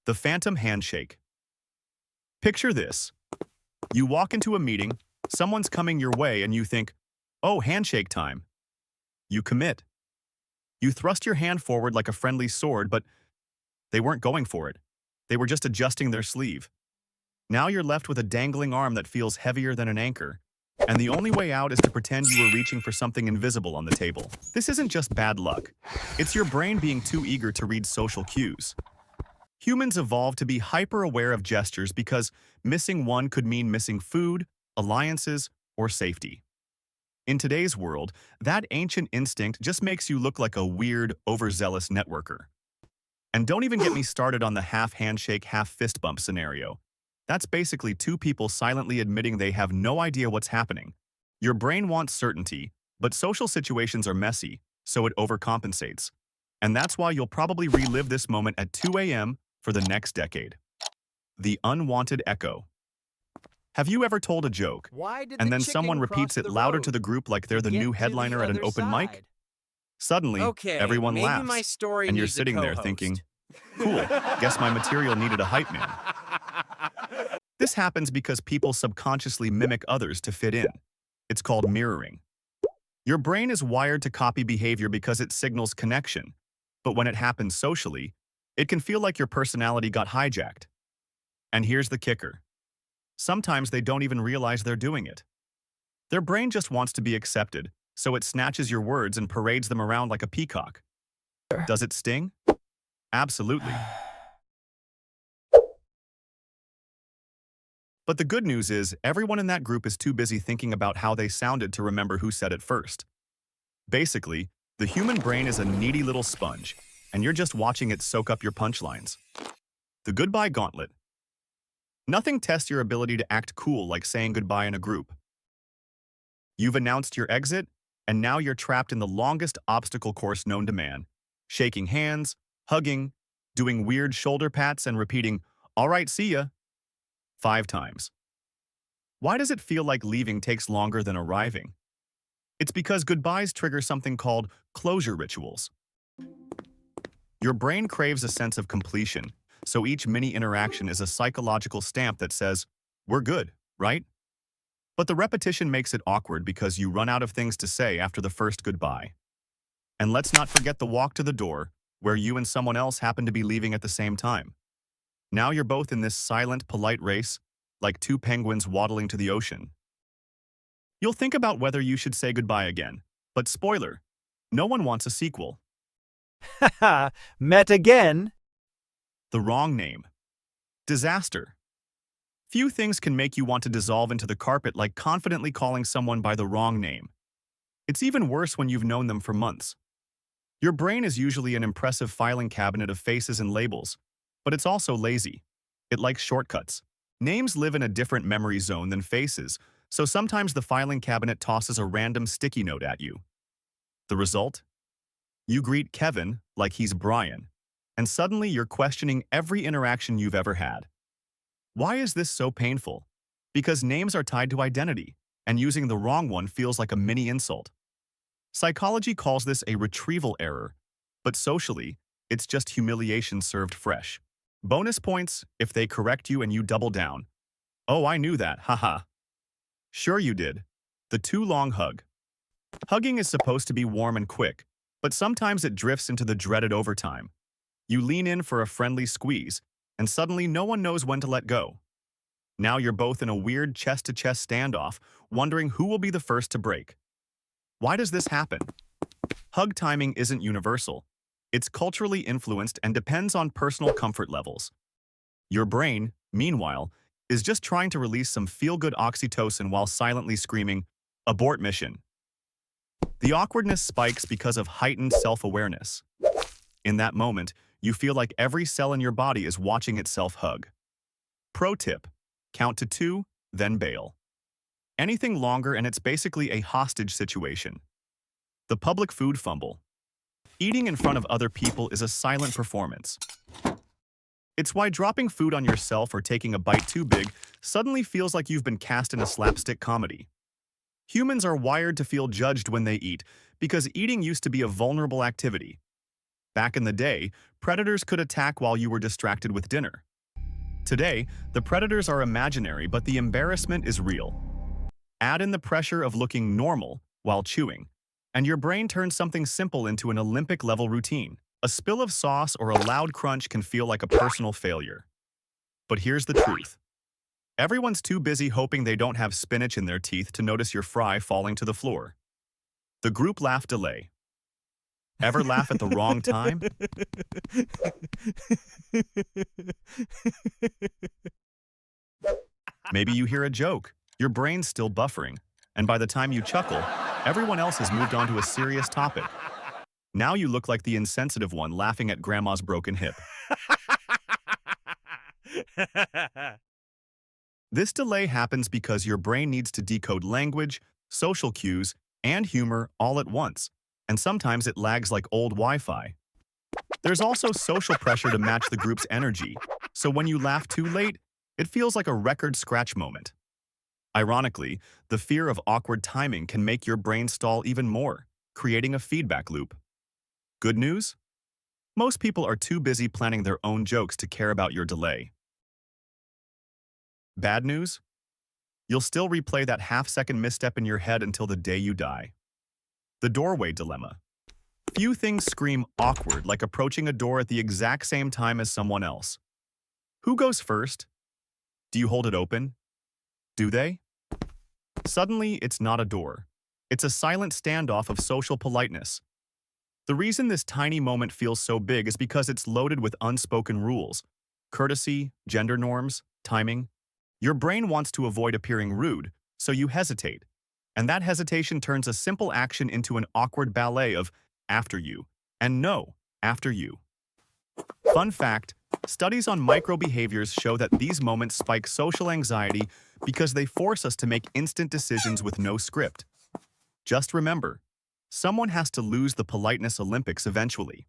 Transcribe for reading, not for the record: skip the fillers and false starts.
The phantom handshake. Picture this. You walk into a meeting, someone's coming your way, and you think, oh, handshake time. You commit. You thrust your hand forward like a friendly sword, but they weren't going for it. They were just adjusting their sleeve. Now you're left with a dangling arm that feels heavier than an anchor, and the only way out is to pretend you were reaching for something invisible on the table. This isn't just bad luck. It's your brain being too eager to read social cues. Humans evolved to be hyper-aware of gestures because missing one could mean missing food, alliances, or safety. In today's world, that ancient instinct just makes you look like a weird, overzealous networker. And don't even get me started on the half handshake, half fist bump scenario. That's basically two people silently admitting they have no idea what's happening. Your brain wants certainty, but social situations are messy, so it overcompensates. And that's why you'll probably relive this moment at 2 a.m. for the next decade. The unwanted echo. Have you ever told a joke, and then someone repeats it louder to the group like they're the new headliner at an open mic? Suddenly, everyone laughs, and you're sitting there thinking, cool, guess my material needed a hype man. This happens because people subconsciously mimic others to fit in. It's called mirroring. Your brain is wired to copy behavior because it signals connection, but when it happens socially, it can feel like your personality got hijacked. And here's the kicker. Sometimes they don't even realize they're doing it. Their brain just wants to be accepted, so it snatches your words and parades them around like a peacock. Does it sting? Absolutely. But the good news is, everyone in that group is too busy thinking about how they sounded to remember who said it first. Basically, the human brain is a needy little sponge, and you're just watching it soak up your punchlines. The goodbye gauntlet. Nothing tests your ability to act cool like saying goodbye in a group. You've announced your exit, and now you're trapped in the longest obstacle course known to man, shaking hands, hugging, doing weird shoulder pats, and repeating, "All right, see ya," 5 times. Why does it feel like leaving takes longer than arriving? It's because goodbyes trigger something called closure rituals. Your brain craves a sense of completion, so each mini interaction is a psychological stamp that says, we're good, right? But the repetition makes it awkward because you run out of things to say after the first goodbye. And let's not forget the walk to the door, where you and someone else happen to be leaving at the same time. Now you're both in this silent, polite race, like two penguins waddling to the ocean. You'll think about whether you should say goodbye again, but spoiler, no one wants a sequel. Haha, met again. The wrong name. Disaster. Few things can make you want to dissolve into the carpet like confidently calling someone by the wrong name. It's even worse when you've known them for months. Your brain is usually an impressive filing cabinet of faces and labels, but it's also lazy. It likes shortcuts. Names live in a different memory zone than faces, so sometimes the filing cabinet tosses a random sticky note at you. The result? You greet Kevin like he's Brian, and suddenly you're questioning every interaction you've ever had. Why is this so painful? Because names are tied to identity, and using the wrong one feels like a mini insult. Psychology calls this a retrieval error, but socially, it's just humiliation served fresh. Bonus points if they correct you and you double down. Oh, I knew that, haha. Sure you did. The too long hug. Hugging is supposed to be warm and quick, but sometimes it drifts into the dreaded overtime. You lean in for a friendly squeeze, and suddenly no one knows when to let go. Now you're both in a weird chest-to-chest standoff, wondering who will be the first to break. Why does this happen? Hug timing isn't universal. It's culturally influenced and depends on personal comfort levels. Your brain, meanwhile, is just trying to release some feel-good oxytocin while silently screaming, "Abort mission." The awkwardness spikes because of heightened self-awareness. In that moment, you feel like every cell in your body is watching itself hug. Pro tip: count to 2, then bail. Anything longer and it's basically a hostage situation. The public food fumble. Eating in front of other people is a silent performance. It's why dropping food on yourself or taking a bite too big suddenly feels like you've been cast in a slapstick comedy. Humans are wired to feel judged when they eat because eating used to be a vulnerable activity. Back in the day, predators could attack while you were distracted with dinner. Today, the predators are imaginary, but the embarrassment is real. Add in the pressure of looking normal while chewing, and your brain turns something simple into an Olympic-level routine. A spill of sauce or a loud crunch can feel like a personal failure. But here's the truth. Everyone's too busy hoping they don't have spinach in their teeth to notice your fry falling to the floor. The group laugh delay. Ever laugh at the wrong time? Maybe you hear a joke, your brain's still buffering, and by the time you chuckle, everyone else has moved on to a serious topic. Now you look like the insensitive one laughing at grandma's broken hip. This delay happens because your brain needs to decode language, social cues, and humor all at once, and sometimes it lags like old Wi-Fi. There's also social pressure to match the group's energy, so when you laugh too late, it feels like a record scratch moment. Ironically, the fear of awkward timing can make your brain stall even more, creating a feedback loop. Good news? Most people are too busy planning their own jokes to care about your delay. Bad news? You'll still replay that half-second misstep in your head until the day you die. The doorway dilemma. Few things scream awkward like approaching a door at the exact same time as someone else. Who goes first? Do you hold it open? Do they? Suddenly, it's not a door. It's a silent standoff of social politeness. The reason this tiny moment feels so big is because it's loaded with unspoken rules. Courtesy, gender norms, timing. Your brain wants to avoid appearing rude, so you hesitate. And that hesitation turns a simple action into an awkward ballet of after you and no, after you. Fun fact, studies on micro-behaviors show that these moments spike social anxiety because they force us to make instant decisions with no script. Just remember, someone has to lose the politeness Olympics eventually.